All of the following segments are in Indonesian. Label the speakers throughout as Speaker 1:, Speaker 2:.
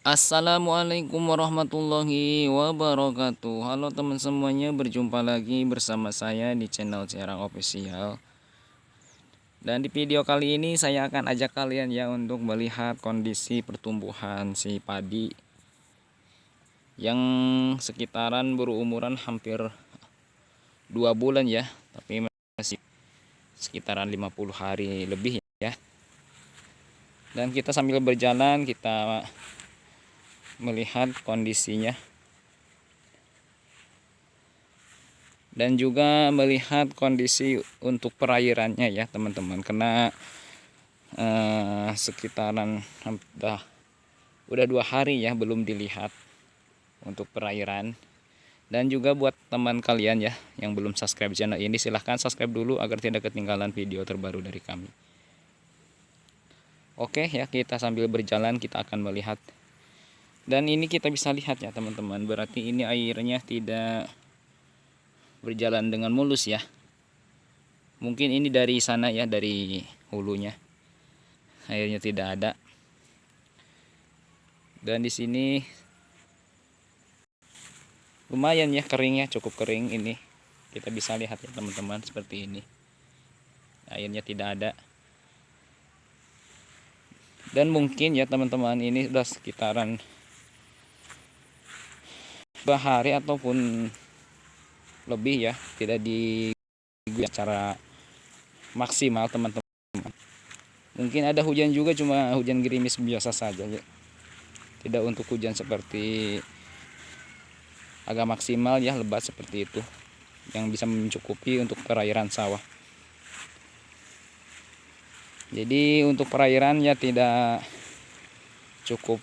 Speaker 1: Assalamualaikum warahmatullahi wabarakatuh. Halo teman semuanya, berjumpa lagi bersama saya di channel Cerang Official. Dan di video kali ini saya akan ajak kalian ya untuk melihat kondisi pertumbuhan si padi yang sekitaran berumuran hampir 2 bulan ya, tapi masih sekitaran 50 hari lebih ya. Dan kita sambil berjalan kita melihat kondisinya dan juga melihat kondisi untuk perairannya ya teman-teman, karena sekitaran udah 2 hari ya belum dilihat untuk perairan. Dan juga buat teman kalian ya yang belum subscribe channel ini, silahkan subscribe dulu agar tidak ketinggalan video terbaru dari kami. Oke ya, kita sambil berjalan kita akan melihat. Dan ini kita bisa lihat ya teman-teman, berarti ini airnya tidak berjalan dengan mulus ya. Mungkin ini dari sana ya, dari hulunya airnya tidak ada. Dan di sini lumayan ya keringnya, cukup kering ini. Kita bisa lihat ya teman-teman, seperti ini. Airnya tidak ada. Dan mungkin ya teman-teman, ini sudah sekitaran 2 hari ataupun lebih ya tidak digunakan secara maksimal teman-teman. Mungkin ada hujan juga, cuma hujan gerimis biasa saja ya. Tidak untuk hujan seperti agak maksimal ya, lebat seperti itu yang bisa mencukupi untuk perairan sawah. Jadi untuk perairan ya tidak cukup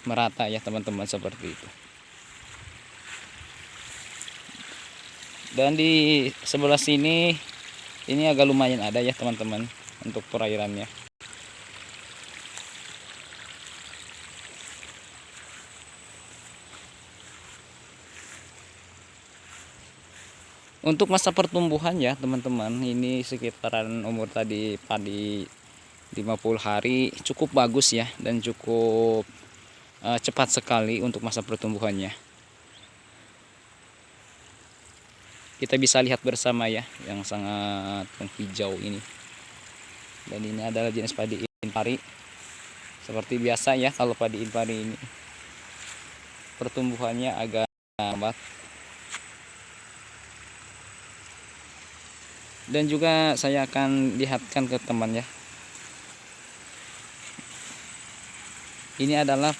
Speaker 1: merata ya teman-teman, seperti itu. Dan di sebelah sini ini agak lumayan ada ya teman-teman untuk perairannya. Untuk masa pertumbuhan ya teman-teman, ini sekitaran umur tadi padi 50 hari cukup bagus ya, dan cukup cepat sekali untuk masa pertumbuhannya. Kita bisa lihat bersama ya yang sangat menghijau ini. Dan ini adalah jenis padi impari. Seperti biasa ya, kalau padi impari ini pertumbuhannya agak lambat. Dan juga saya akan lihatkan ke teman ya. Ini adalah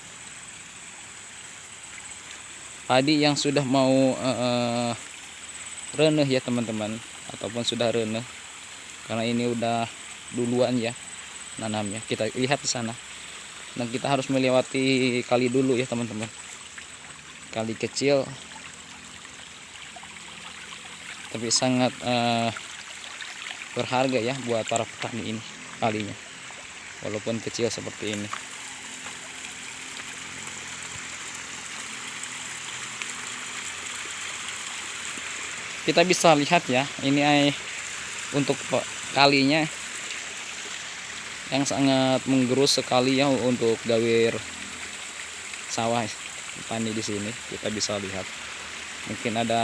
Speaker 1: padi yang sudah mau reneh ya teman-teman, ataupun sudah reneh, karena ini udah duluan ya nanamnya. Kita lihat di sana. Dan kita harus melewati kali dulu ya teman-teman, kali kecil tapi sangat berharga ya buat para petani ini kalinya, walaupun kecil seperti ini. Kita bisa lihat ya, ini untuk kalinya yang sangat menggerus sekali ya untuk gawir sawah tani di sini. Kita bisa lihat mungkin ada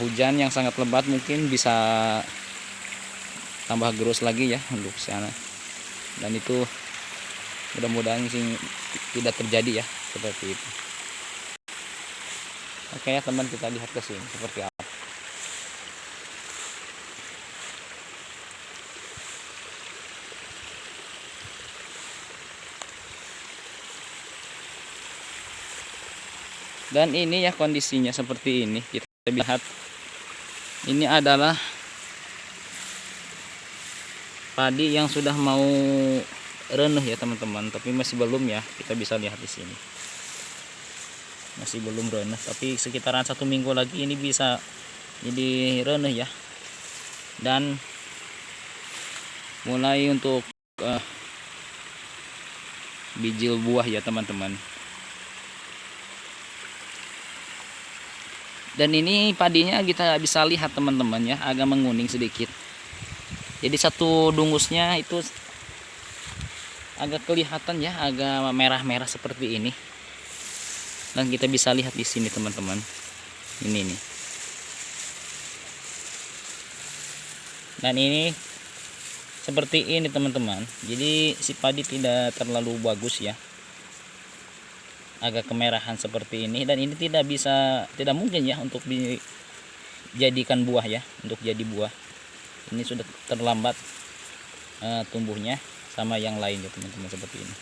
Speaker 1: hujan yang sangat lebat, mungkin bisa tambah gerus lagi ya untuk sana. Dan itu mudah-mudahan sih tidak terjadi ya seperti itu. Oke ya teman, kita lihat ke sini seperti apa. Dan ini ya kondisinya seperti ini. Kita lihat ini adalah padi yang sudah mau reneh ya teman-teman, tapi masih belum ya. Kita bisa lihat di sini masih belum reneh, tapi sekitaran 1 minggu lagi ini bisa jadi reneh ya. Dan mulai untuk bijil buah ya teman-teman. Dan ini padinya kita bisa lihat teman-teman ya, agak menguning sedikit. Jadi satu dungusnya itu agak kelihatan ya, agak merah-merah seperti ini. Dan kita bisa lihat di sini teman-teman, ini nih. Dan ini seperti ini teman-teman. Jadi si padi tidak terlalu bagus ya, agak kemerahan seperti ini. Dan ini tidak mungkin ya untuk dijadikan buah ya, untuk jadi buah. Ini sudah terlambat tumbuhnya sama yang lain ya teman-teman, seperti ini.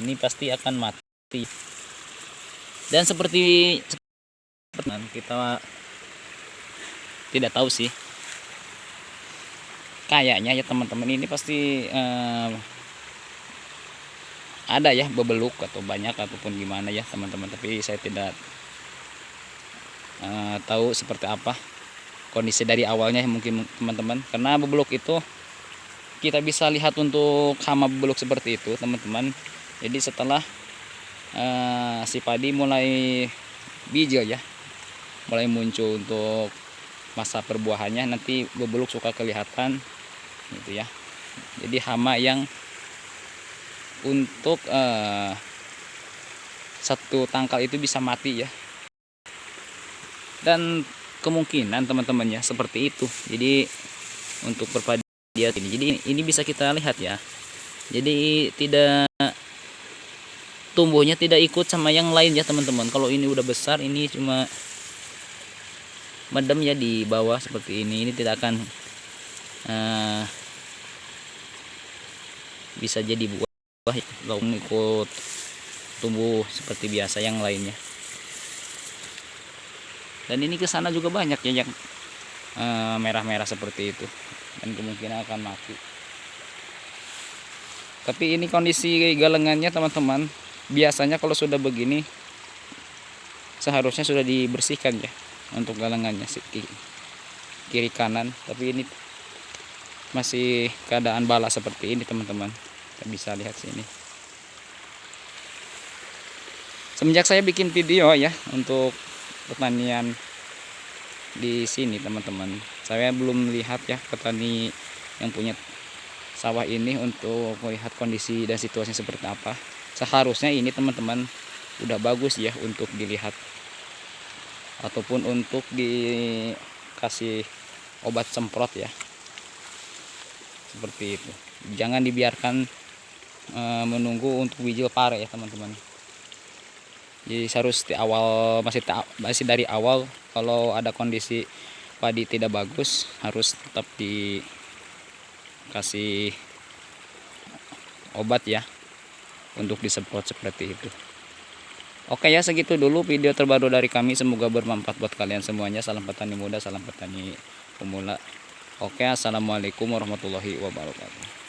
Speaker 1: Ini pasti akan mati. Dan seperti kita tidak tahu sih, kayaknya ya teman-teman, ini pasti ada ya bebeluk atau banyak ataupun gimana ya teman-teman, tapi saya tidak tahu seperti apa kondisi dari awalnya mungkin teman-teman. Karena bebeluk itu kita bisa lihat untuk hama bebeluk seperti itu teman-teman. Jadi setelah si padi mulai bijil ya, mulai muncul untuk masa perbuahannya, nanti bebeluk suka kelihatan gitu ya. Jadi hama yang untuk satu tangkal itu bisa mati ya. Dan kemungkinan teman-teman ya seperti itu. Jadi untuk perpadian ini, jadi ini bisa kita lihat ya. Jadi tumbuhnya tidak ikut sama yang lain ya teman-teman. Kalau ini udah besar, ini cuma medem ya di bawah seperti ini. Ini tidak akan bisa jadi buah kalau ikut tumbuh seperti biasa yang lainnya. Dan ini ke sana juga banyak ya yang merah-merah seperti itu, dan kemungkinan akan mati. Tapi ini kondisi galengannya teman-teman, biasanya kalau sudah begini seharusnya sudah dibersihkan ya untuk galengannya kiri kanan. Tapi ini masih keadaan bala seperti ini teman-teman, kita bisa lihat sini. Semenjak saya bikin video ya untuk pertanian di sini teman-teman, saya belum lihat ya petani yang punya sawah ini untuk melihat kondisi dan situasinya seperti apa. Seharusnya ini teman-teman udah bagus ya untuk dilihat ataupun untuk dikasih obat semprot ya, seperti itu. Jangan dibiarkan menunggu untuk bijil pare ya teman-teman. Jadi harus di awal, masih dari awal, kalau ada kondisi padi tidak bagus harus tetap dikasih obat ya untuk disemprot seperti itu. Oke ya, segitu dulu video terbaru dari kami, semoga bermanfaat buat kalian semuanya. Salam petani muda, salam petani pemula. Oke, assalamualaikum warahmatullahi wabarakatuh.